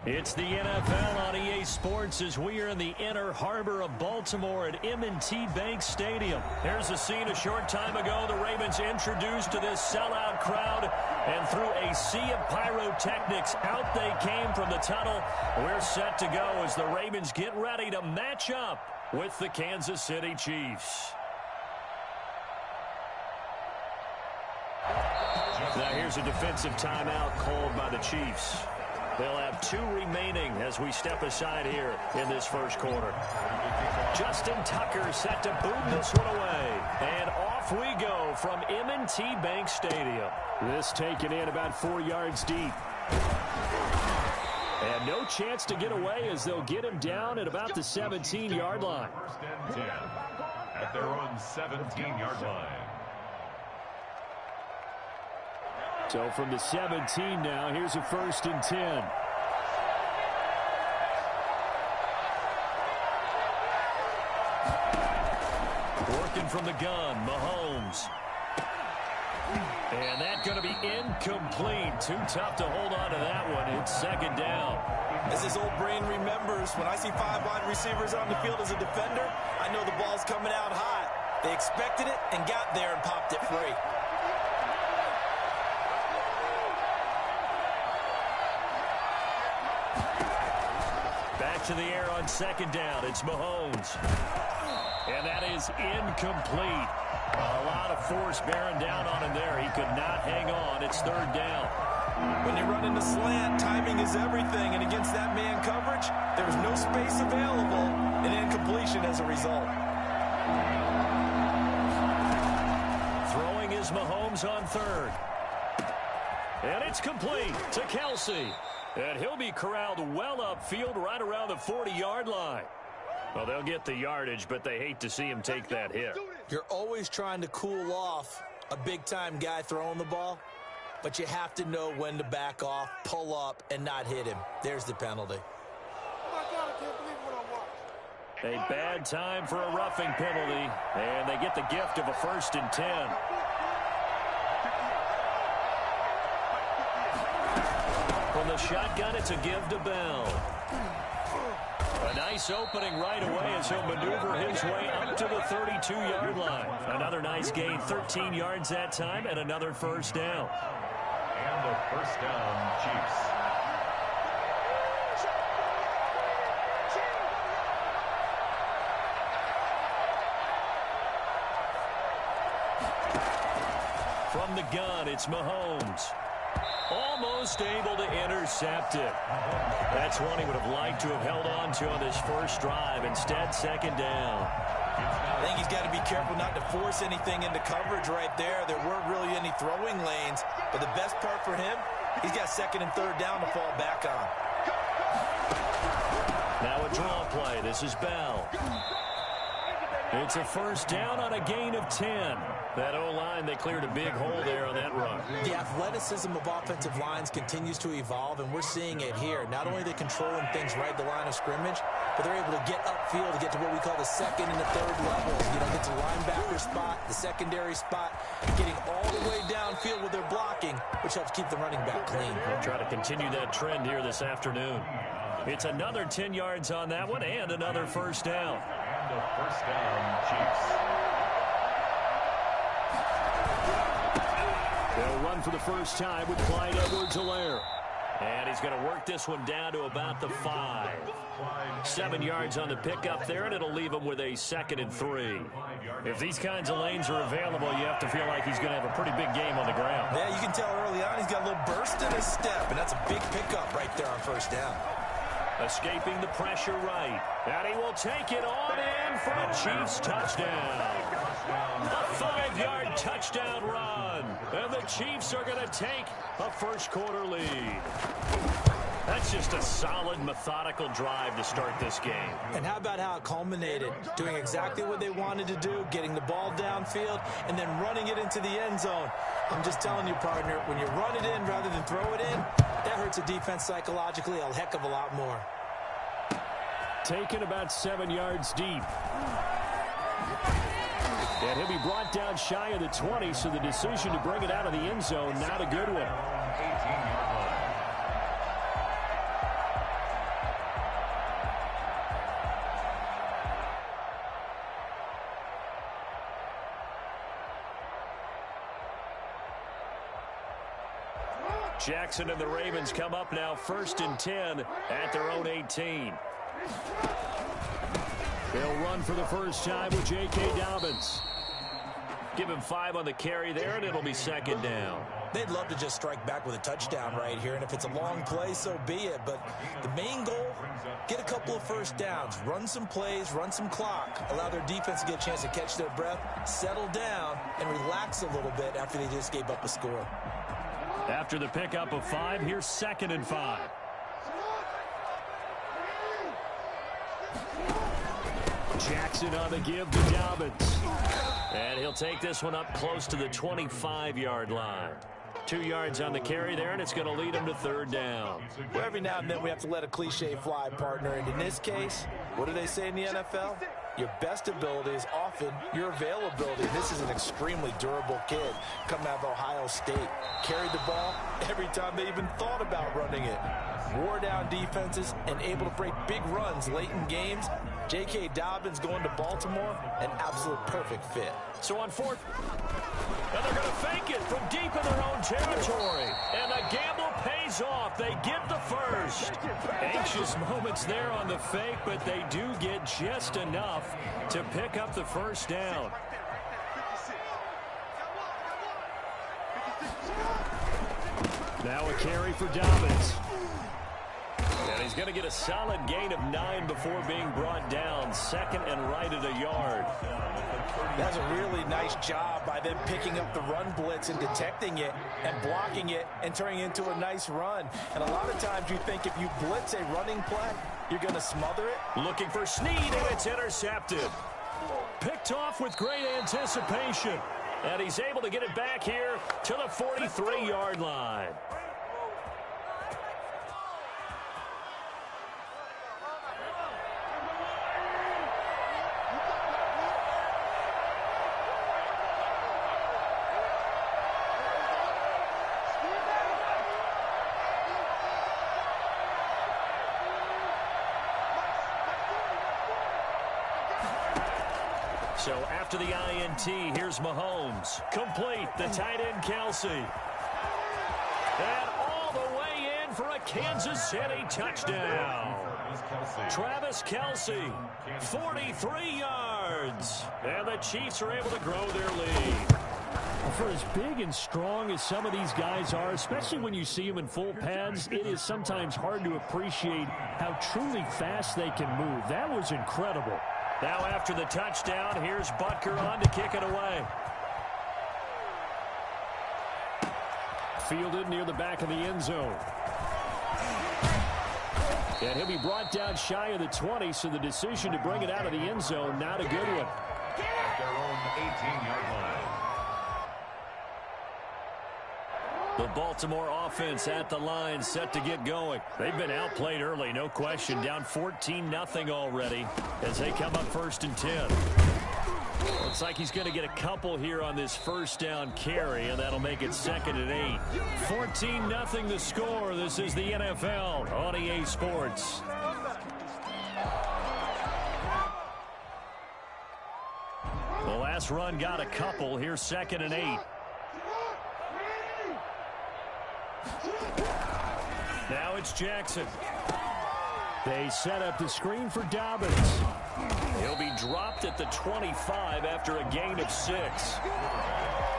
It's the NFL on EA Sports as we are in the inner harbor of Baltimore at M&T Bank Stadium. Here's a scene a short time ago. The Ravens introduced to this sellout crowd, and through a sea of pyrotechnics, out they came from the tunnel. We're set to go as the Ravens get ready to match up with the Kansas City Chiefs. Now here's a defensive timeout called by the Chiefs. They'll have 2 remaining as we step aside here in this first quarter. Justin Tucker set to boom this one away. And off we go from M&T Bank Stadium. This taken in about 4 yards deep. And no chance to get away as they'll get him down at about the 17-yard line. First and 10 at their own 17-yard line. So from the 17 now, here's a 1st and 10. Working from the gun, Mahomes. And that's going to be incomplete. Too tough to hold on to that one. It's 2nd down. As his old brain remembers, when I see 5 wide receivers on the field as a defender, I know the ball's coming out hot. They expected it and got there and popped it free. Back to the air on 2nd down. It's Mahomes. And that is incomplete. A lot of force bearing down on him there. He could not hang on. It's 3rd down. When you run into slant, timing is everything. And against that man coverage, there was no space available and incompletion as a result. Throwing is Mahomes on 3rd. And it's complete to Kelsey. And he'll be corralled well upfield right around the 40-yard line. Well, they'll get the yardage, but they hate to see him take that hit. You're always trying to cool off a big-time guy throwing the ball, but you have to know when to back off, pull up, and not hit him. There's the penalty. A bad time for a roughing penalty, and they get the gift of a 1st and 10. From the shotgun, it's a give to Bell. A nice opening right away as he'll maneuver his way up to the 32-yard line. Another nice gain, 13 yards that time, and another 1st down. And a 1st down, Chiefs. From the gun, it's Mahomes. Almost able to intercept it. That's one he would have liked to have held on to on this first drive. Instead, 2nd down. I think he's got to be careful not to force anything into coverage right there. There weren't really any throwing lanes. But the best part for him, he's got 2nd and 3rd down to fall back on. Now a draw play. This is Bell. It's a 1st down on a gain of 10. That O-line, they cleared a big hole there on that run. The athleticism of offensive lines continues to evolve, and we're seeing it here. Not only are they controlling things right at the line of scrimmage, but they're able to get upfield to get to what we call the 2nd and the 3rd levels. You know, get to the linebacker spot, the secondary spot, getting all the way downfield with their blocking, which helps keep the running back clean. We'll try to continue that trend here this afternoon. It's another 10 yards on that one and another 1st down. And a 1st down, Chiefs. They'll run for the first time with Clyde Edwards-Helaire. And he's going to work this one down to about the 5. 7 yards on the pickup there, and it'll leave him with a 2nd and 3. If these kinds of lanes are available, you have to feel like he's going to have a pretty big game on the ground. Yeah, you can tell early on he's got a little burst in his step, and that's a big pickup right there on 1st down. Escaping the pressure right. And he will take it on in for a Chiefs touchdown. A 5-yard touchdown run. And the Chiefs are going to take a first-quarter lead. That's just a solid, methodical drive to start this game. And how about how it culminated? Doing exactly what they wanted to do, getting the ball downfield, and then running it into the end zone. I'm just telling you, partner, when you run it in rather than throw it in, that hurts a defense psychologically a heck of a lot more. Taken about 7 yards deep. And he'll be brought down shy of the 20, so the decision to bring it out of the end zone, not a good one. 18-yard line. Jackson and the Ravens come up now 1st and 10 at their own 18. They'll run for the first time with J.K. Dobbins. Give him 5 on the carry there, and it'll be 2nd down. They'd love to just strike back with a touchdown right here, and if it's a long play, so be it. But the main goal, get a couple of first downs, run some plays, run some clock, allow their defense to get a chance to catch their breath, settle down, and relax a little bit after they just gave up a score. After the pickup of 5, here's 2nd and 5. Jackson on the give to Dobbins. And he'll take this one up close to the 25-yard line. 2 yards on the carry there, and it's going to lead him to 3rd down. Well, every now and then we have to let a cliche fly, partner. And in this case, what do they say in the NFL? Your best ability is often your availability. This is an extremely durable kid coming out of Ohio State. Carried the ball every time they even thought about running it. Wore down defenses and able to break big runs late in games. J.K. Dobbins going to Baltimore, an absolute perfect fit. So on 4th, and they're going to fake it from deep in their own territory. And the gamble pays off. They get the first. Anxious moments there on the fake, but they do get just enough to pick up the first down. Now a carry for Dobbins. And he's going to get a solid gain of 9 before being brought down. 2nd and right at a yard. That's a really nice job by them picking up the run blitz and detecting it and blocking it and turning it into a nice run. And a lot of times you think if you blitz a running play, you're going to smother it. Looking for Snead, and it's intercepted. Picked off with great anticipation. And he's able to get it back here to the 43-yard line. So after the INT, here's Mahomes. Complete, the tight end Kelsey. And all the way in for a Kansas City touchdown. Travis Kelce, 43 yards. And the Chiefs are able to grow their lead. For as big and strong as some of these guys are, especially when you see them in full pads, it is sometimes hard to appreciate how truly fast they can move. That was incredible. Now after the touchdown, here's Butker on to kick it away. Fielded near the back of the end zone. And he'll be brought down shy of the 20, so the decision to bring it out of the end zone, not a good one. At their own 18-yard line. The Baltimore offense at the line, set to get going. They've been outplayed early, no question. Down 14-0 already as they come up 1st and 10. Looks like he's going to get a couple here on this first down carry, and that'll make it 2nd and 8. 14-0 the score. This is the NFL on EA Sports. The last run got a couple. Here's 2nd and 8. Now it's Jackson. They set up the screen for Dobbins. He'll be dropped at the 25 after a gain of 6.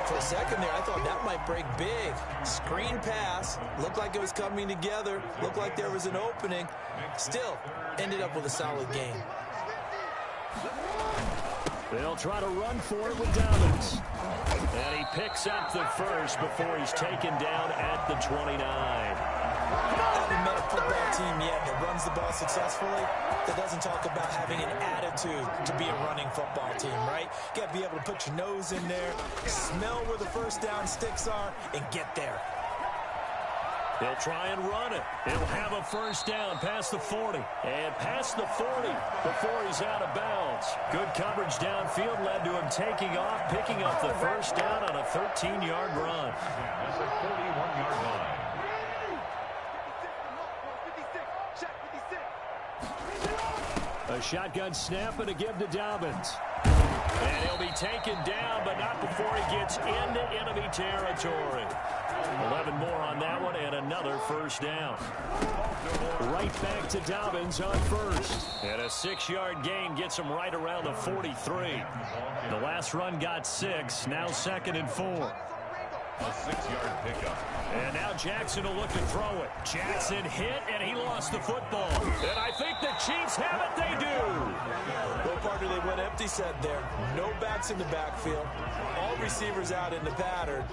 For a second there, I thought that might break big. Screen pass. Looked like it was coming together. Looked like there was an opening. Still, ended up with a solid gain. They'll try to run for it with Dobbins. And he picks up the first before he's taken down at the 29. I haven't met a football team yet that runs the ball successfully that doesn't talk about having an attitude to be a running football team, right? You got to be able to put your nose in there, smell where the first down sticks are, and get there. They'll try and run it. He'll have a first down past the 40. And past the 40 before he's out of bounds. Good coverage downfield led to him taking off, picking up the first down on a 13-yard run. That's a 41-yard line. A shotgun snap and a give to Dobbins. And he'll be taken down, but not before he gets into enemy territory. 11 more on that one and another first down. Right back to Dobbins on first. And a 6-yard gain gets him right around the 43. The last run got 6. Now 2nd and 4. A 6-yard pickup. And now Jackson will look to throw it. Jackson hit, and he lost the football. And I think the Chiefs have it. They do. Well, partner, they went empty set there. No backs in the backfield. All receivers out in the pattern.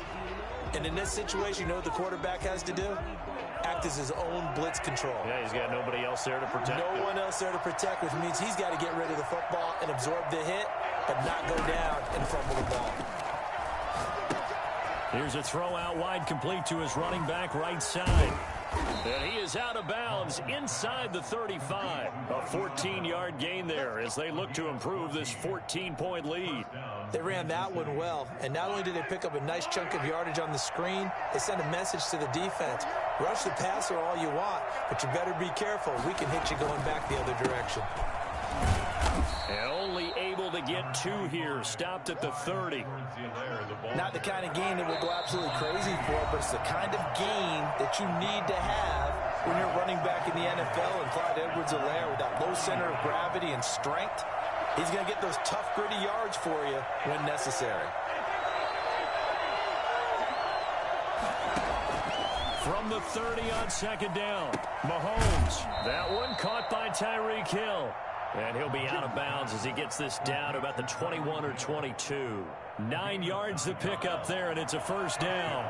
And in this situation, you know what the quarterback has to do? Act as his own blitz control. Yeah, he's got nobody else there to protect him. No one else there to protect, which means he's got to get rid of the football and absorb the hit, but not go down and fumble the ball. Here's a throw out wide, complete to his running back right side. And he is out of bounds inside the 35. A 14-yard gain there as they look to improve this 14-point lead. They ran that one well, and not only did they pick up a nice chunk of yardage on the screen, they sent a message to the defense. Rush the passer all you want, but you better be careful. We can hit you going back the other direction. And only able to get 2 here, stopped at the 30. Not the kind of gain that will go absolutely crazy for, but it's the kind of gain that you need to have when you're running back in the NFL. And Clyde Edwards-Helaire, with that low center of gravity and strength, he's going to get those tough, gritty yards for you when necessary. From the 30 on 2nd down, Mahomes. That one caught by Tyreek Hill. And he'll be out of bounds as he gets this down about the 21 or 22. 9 yards to pick up there, and it's a first down.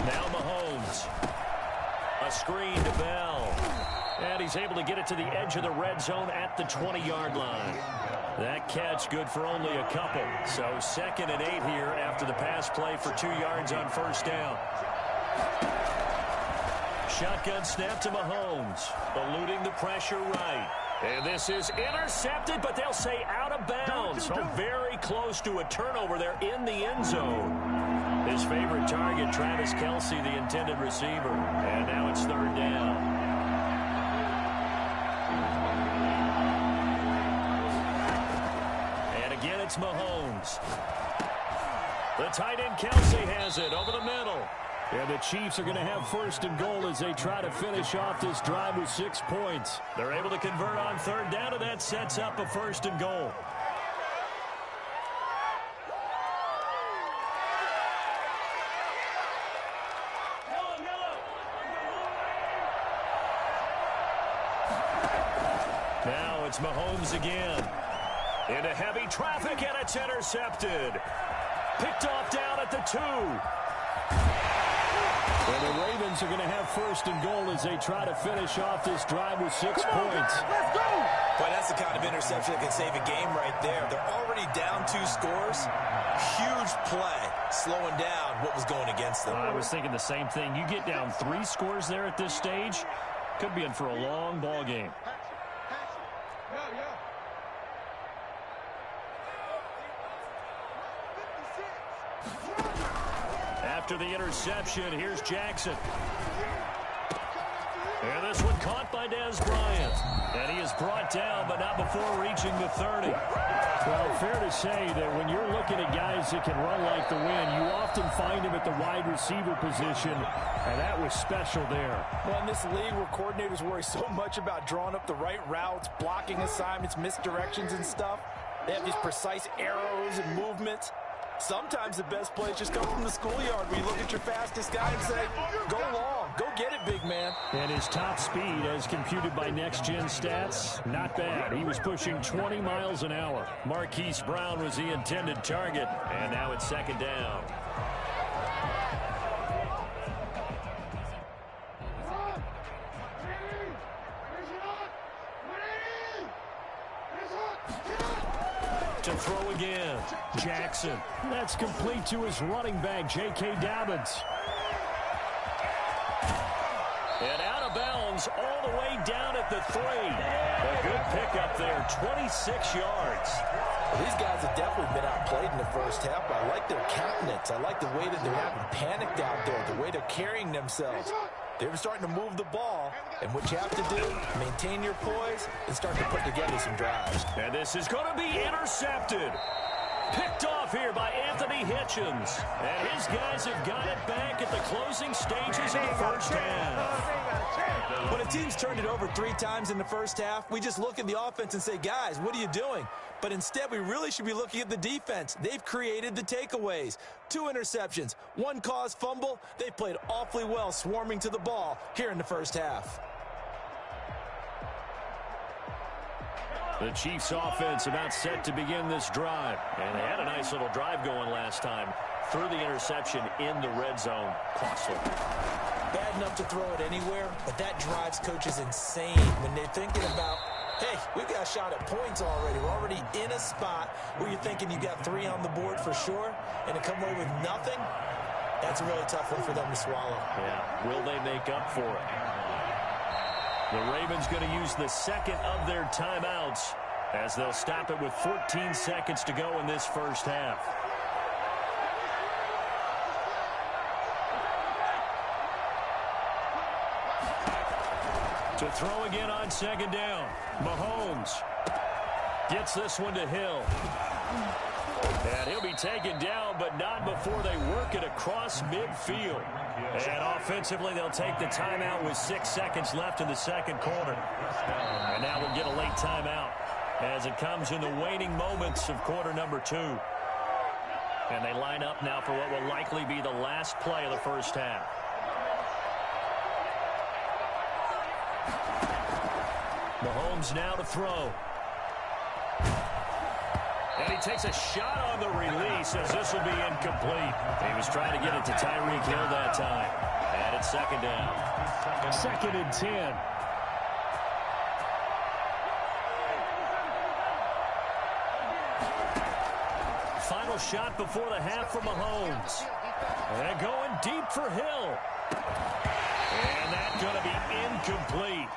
Now Mahomes. A screen to Bell. And he's able to get it to the edge of the red zone at the 20-yard line. That catch good for only a couple. So 2nd and 8 here after the pass play for 2 yards on first down. Shotgun snap to Mahomes, eluding the pressure right. And this is intercepted, but they'll say out of bounds. So very close to a turnover there in the end zone. His favorite target, Travis Kelce, the intended receiver. And now it's 3rd down. And again, it's Mahomes. The tight end Kelce has it over the middle. And the Chiefs are going to have 1st and goal as they try to finish off this drive with 6 points. They're able to convert on 3rd down, and that sets up a 1st and goal. Now it's Mahomes again. Into heavy traffic, and it's intercepted. Picked off down at the 2. And the Ravens are going to have 1st and goal as they try to finish off this drive with 6 points. Let's go! Boy, that's the kind of interception that can save a game right there. They're already down 2 scores. Huge play, slowing down what was going against them. I was thinking the same thing. You get down 3 scores there at this stage, could be in for a long ball game. After the interception, here's Jackson. And this one caught by Dez Bryant. And he is brought down, but not before reaching the 30. Well, fair to say that when you're looking at guys that can run like the wind, you often find them at the wide receiver position, and that was special there. Well, in this league where coordinators worry so much about drawing up the right routes, blocking assignments, misdirections and stuff, they have these precise arrows and movements. Sometimes the best plays just come from the schoolyard where you look at your fastest guy and say, go long, go get it, big man. And his top speed, as computed by Next Gen Stats, not bad. He was pushing 20 miles an hour. Marquise Brown was the intended target, and now it's 2nd down. To throw again, Jackson. That's complete to his running back, J.K. Dobbins. And out of bounds all the way down at the 3. A good pickup there, 26 yards. Well, these guys have definitely been outplayed in the first half. I like their countenance. I like the way that they're having panicked out there, the way they're carrying themselves. They're starting to move the ball, and what you have to do, maintain your poise and start to put together some drives. And this is going to be intercepted. Picked off here by Anthony Hitchens. And his guys have got it back at the closing stages of the first half. When a team's turned it over 3 times in the first half, we just look at the offense and say, guys, what are you doing? But instead, we really should be looking at the defense. They've created the takeaways. 2 interceptions, 1 caused fumble. They played awfully well swarming to the ball here in the first half. The Chiefs offense about set to begin this drive. And they had a nice little drive going last time. Threw the interception in the red zone. Costly. Bad enough to throw it anywhere, but that drives coaches insane when they're thinking about, hey, we've got a shot at points already. We're already in a spot where you're thinking you got 3 on the board for sure, and to come away with nothing, that's a really tough one for them to swallow. Yeah, will they make up for it? The Ravens going to use the second of their timeouts as they'll stop it with 14 seconds to go in this first half. To throw again on second down. Mahomes gets this one to Hill. And he'll be taken down, but not before they work it across midfield. And offensively, they'll take the timeout with 6 seconds left in the second quarter. And now we'll get a late timeout as it comes in the waning moments of quarter number 2. And they line up now for what will likely be the last play of the first half. Mahomes now to throw. And he takes a shot on the release as this will be incomplete. He was trying to get it to Tyreek Hill that time. And it's second down. 2nd and 10. Final shot before the half for Mahomes. And going deep for Hill. And that's going to be incomplete.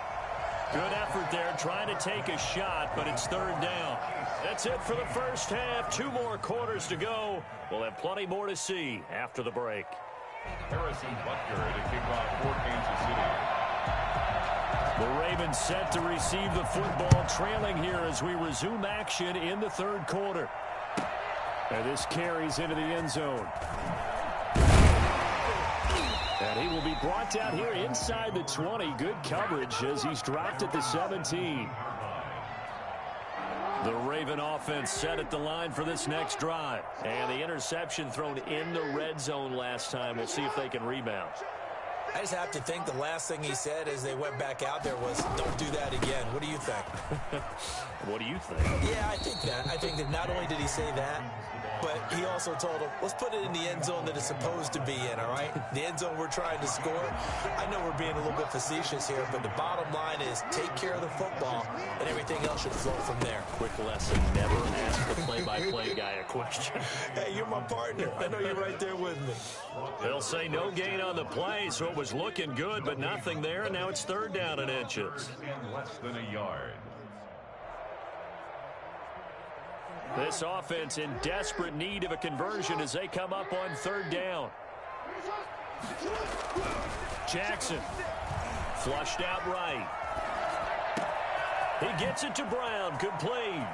Good effort there, trying to take a shot, but it's 3rd down. That's it for the first half. 2 more quarters to go. We'll have plenty more to see after the break. Harrison Butker to kick off for Kansas City. The Ravens set to receive the football, trailing here as we resume action in the 3rd quarter. And this carries into the end zone. And he will be brought down here inside the 20. Good coverage as he's dropped at the 17. The Raven offense set at the line for this next drive. And the interception thrown in the red zone last time. We'll see if they can rebound. I just have to think the last thing he said as they went back out there was, don't do that again. What do you think? What do you think? Yeah, I think that. I think that not only did he say that, but he also told him, let's put it in the end zone that it's supposed to be in, all right? The end zone we're trying to score. I know we're being a little bit facetious here, but the bottom line is take care of the football, and everything else should flow from there. Quick lesson, never ask the play-by-play guy a question. Hey, you're my partner. I know you're right there with me. They'll say no gain on the play, so it was looking good, but nothing there, and now it's 3rd down and inches. Less than a yard. This offense in desperate need of a conversion as they come up on 3rd down. Jackson flushed out right. He gets it to Brown, complete.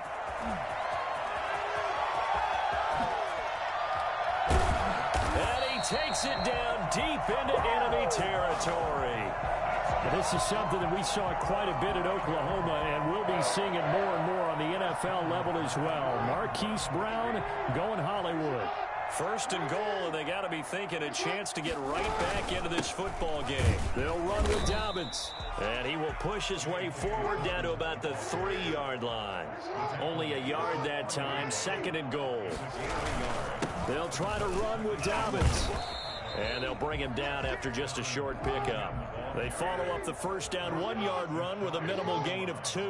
And he takes it down deep into enemy territory. This is something that we saw quite a bit at Oklahoma, and we'll be seeing it more and more on the NFL level as well. Marquise Brown going Hollywood. 1st and goal, and they got to be thinking a chance to get right back into this football game. They'll run with Dobbins, and he will push his way forward down to about the 3-yard line. Only a yard that time, 2nd and goal. They'll try to run with Dobbins, and they'll bring him down after just a short pickup. They follow up the first down 1-yard run with a minimal gain of 2.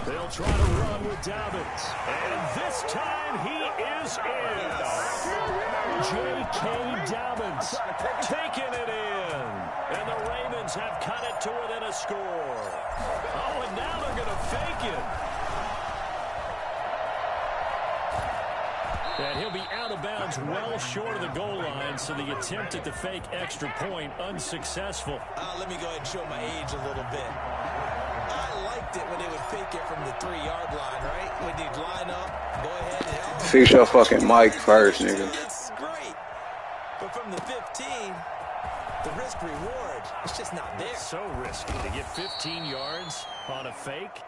They'll try to run with Dobbins. And this time he is in. J.K. Dobbins taking it in. And the Ravens have cut it to within a score. Oh, and now they're going to fake it. And he'll be out of bounds well short of the goal line, so the attempt at the fake extra point unsuccessful. Let me go ahead and show my age a little bit. I liked it when they would fake it from the 3-yard line, right? When they'd line up, go ahead and... Fix your fucking mic first, nigga. It's great. But from the 15, the risk-reward, it's just not there. So risky to get 15 yards on a fake.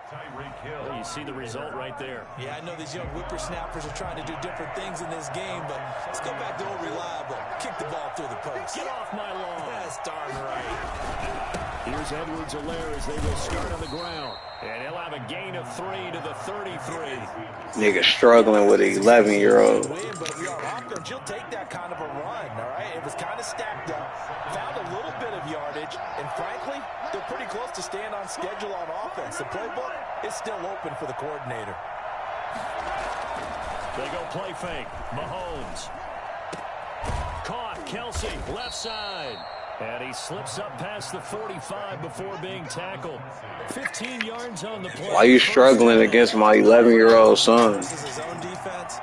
Well, you see the result right there. Yeah, I know these young whippersnappers are trying to do different things in this game, but let's go back to old reliable. Kick the ball through the post. Get off my lawn. That's darn right. Here's RizzoLu as they will start on the ground. And he'll have a gain of 3 to the 33. Nigga struggling with an 11-year-old. But if you're on offense, you'll take that kind of a run, all right? It was kind of stacked up, found a little bit of yardage, and frankly, they're pretty close to staying on schedule on offense. The playbook is still open for the coordinator. They go play fake. Mahomes. Caught. Kelsey, left side. And he slips up past the 45 before being tackled. 15 yards on the play. Why are you struggling against my 11-year-old son? This is his own defense.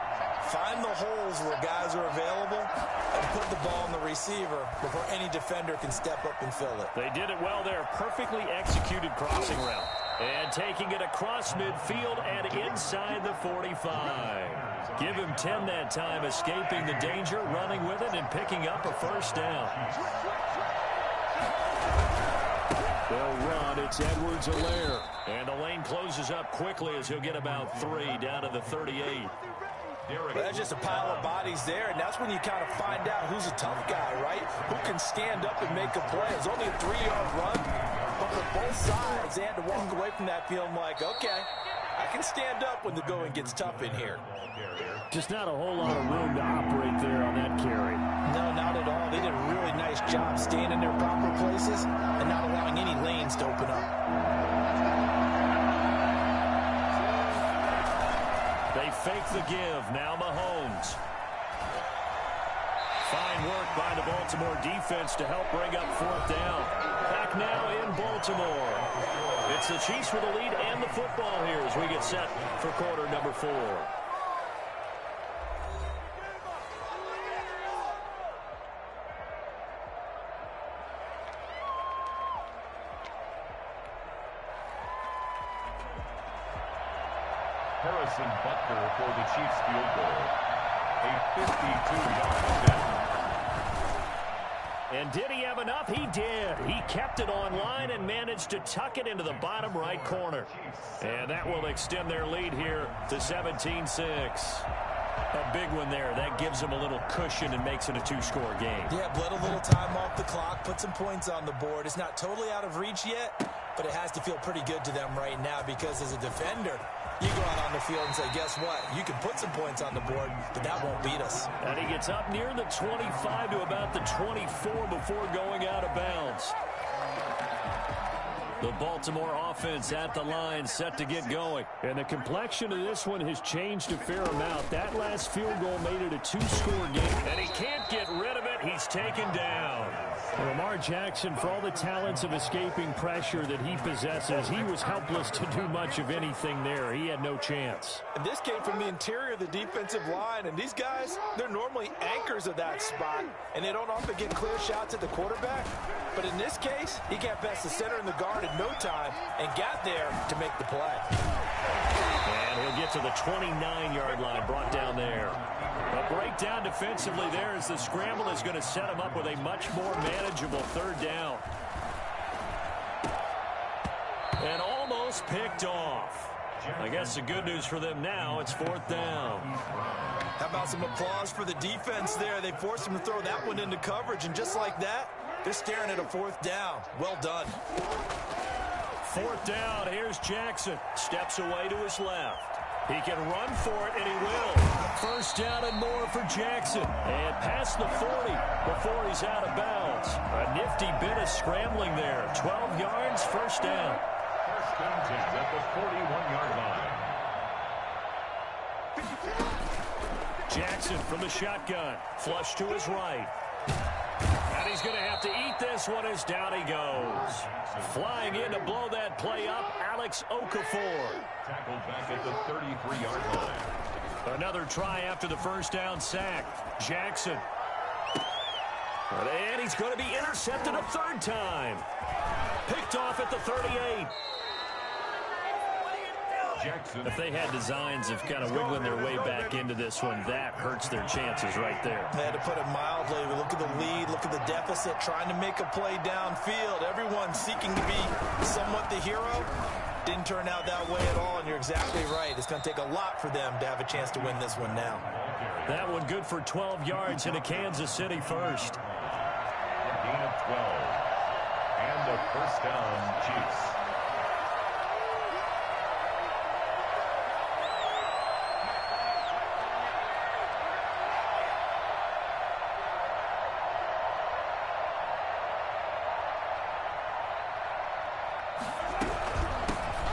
Find the holes where guys are available and put the ball on the receiver before any defender can step up and fill it. They did it well there. Perfectly executed crossing route. And taking it across midfield and inside the 45. Give him 10 that time, escaping the danger, running with it, and picking up a first down. They'll run. It's RizzoLu. And the lane closes up quickly as he'll get about 3 down to the 38. Well, that's just a pile of bodies there, and that's when you kind of find out who's a tough guy, right? Who can stand up and make a play. It's only a 3-yard run, but for both sides, they had to walk away from that feeling like, okay, I can stand up when the going gets tough in here. Just not a whole lot of room to operate there on that carry. No, not at all. They did a really nice job staying in their proper places and not allowing any lanes to open up. They fake the give. Now Mahomes. Fine work by the Baltimore defense to help bring up 4th down. Back now in Baltimore. It's the Chiefs with the lead and the football here as we get set for quarter number 4. Harrison Butker for the Chiefs field goal. A 52-yard attempt. And did he have enough? He did. He kept it on line and managed to tuck it into the bottom right corner. And that will extend their lead here to 17-6. A big one there. That gives them a little cushion and makes it a 2-score game. Yeah, bled a little time off the clock, put some points on the board. It's not totally out of reach yet, but it has to feel pretty good to them right now because as a defender, you go out on the field and say, guess what? You can put some points on the board, but that won't beat us. And he gets up near the 25 to about the 24 before going out of bounds. The Baltimore offense at the line, set to get going. And the complexion of this one has changed a fair amount. That last field goal made it a 2-score game. And he can't get rid of it. He's taken down. Lamar Jackson, for all the talents of escaping pressure that he possesses, he was helpless to do much of anything there. He had no chance. And this came from the interior of the defensive line. And these guys, they're normally anchors of that spot. And they don't often get clear shots at the quarterback. But in this case, he got past the center and the guard in no time and got there to make the play. And he'll get to the 29-yard line, brought down there. A breakdown defensively there as the scramble is going to set him up with a much more manageable 3rd down. And almost picked off. I guess the good news for them now, it's 4th down. How about some applause for the defense there? They forced him to throw that one into coverage, and just like that, they're staring at a 4th down. Well done. 4th down, here's Jackson. Steps away to his left. He can run for it, and he will. 1st down and more for Jackson. And past the 40 before he's out of bounds. A nifty bit of scrambling there. 12 yards, 1st down. 1st and 10 at the 41-yard line. Jackson from the shotgun. Flush to his right. And he's going to have to eat this one as down he goes. Flying in to blow that play up, Alex Okafor. Tackled back at the 33-yard line. Another try after the first down sack. Jackson. And he's going to be intercepted a third time. Picked off at the 38. Jackson. If they had designs of kind of wiggling their way back into this one, that hurts their chances right there. They had to put it mildly. Look at the lead, look at the deficit, trying to make a play downfield. Everyone seeking to be somewhat the hero. Didn't turn out that way at all, and you're exactly right. It's going to take a lot for them to have a chance to win this one now. That one good for 12 yards into Kansas City first. Gain of 12. And a first down, Chiefs.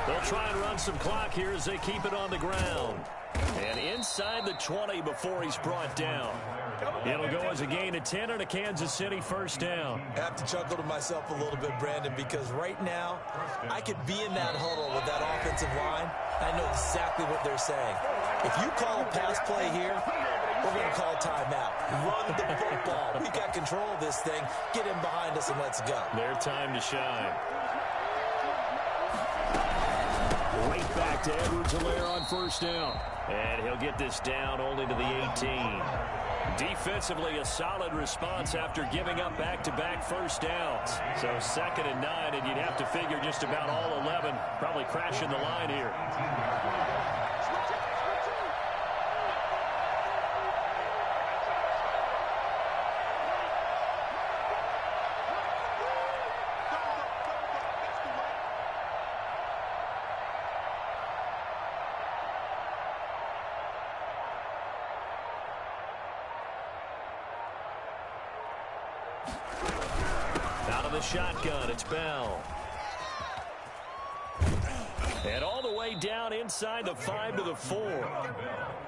They'll try and run some clock here as they keep it on the ground. And inside the 20 before he's brought down. It'll go as a gain of 10 and a Kansas City first down. I have to chuckle to myself a little bit, Brandon, because right now I could be in that huddle with that offensive line. I know exactly what they're saying. If you call a pass play here, we're going to call timeout. Run the football. We got control of this thing. Get in behind us and let's go. Their time to shine. Right back to Edwards-Helaire on first down. And he'll get this down only to the 18. Defensively, a solid response after giving up back-to-back first downs. So 2nd and 9, and you'd have to figure just about all 11 probably crashing the line here. Out of the shotgun, it's Bell. And all the way down inside the 5 to the 4.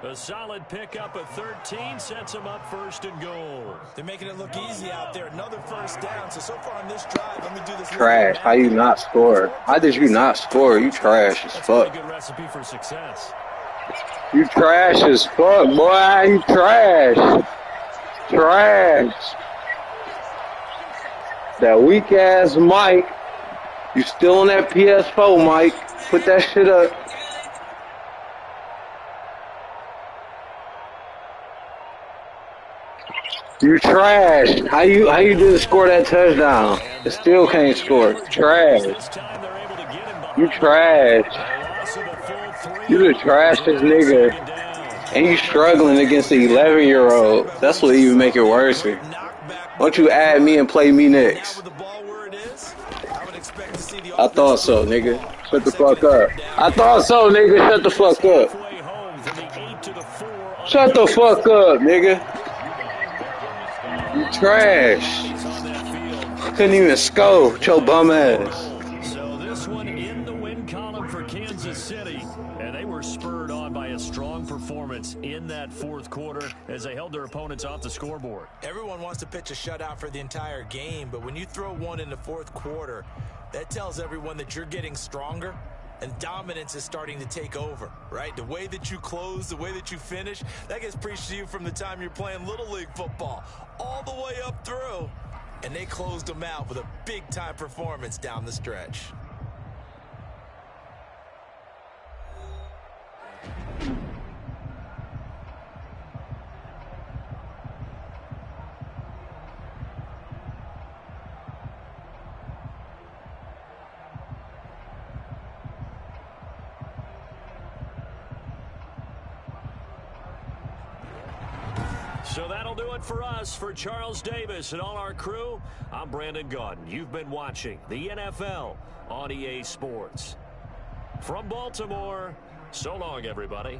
A solid pickup of 13 sets them up 1st and goal. They're making it look easy out there. Another first down. So far on this drive, let me do this. Trash. How you not score? How did you not score? You trash as fuck. That's a good recipe for success. You trash as fuck, boy. You trash. Trash. That weak-ass mic. You still on that PS4, Mike. Put that shit up. You trash. How you didn't score that touchdown? It still can't score. Trash. You trash. You the trashiest nigga. And you struggling against the 11-year-old. That's what even make it worse. Why don't you add me and play me next? I thought so, nigga. Shut the fuck up. I thought so, nigga. Shut the fuck up. Shut the fuck up, nigga. You trash. Couldn't even score with your bum ass. So this one in the win column for Kansas City. And they were spurred on by a strong performance in that 4th quarter as they held their opponents off the scoreboard. Everyone wants to pitch a shutout for the entire game, but when you throw one in the 4th quarter, that tells everyone that you're getting stronger and dominance is starting to take over, right? The way that you close, the way that you finish, that gets preached to you from the time you're playing Little League football all the way up through. And they closed them out with a big-time performance down the stretch. So that'll do it for us. For Charles Davis and all our crew, I'm Brandon Gaudin. You've been watching the NFL on EA Sports. From Baltimore, so long, everybody.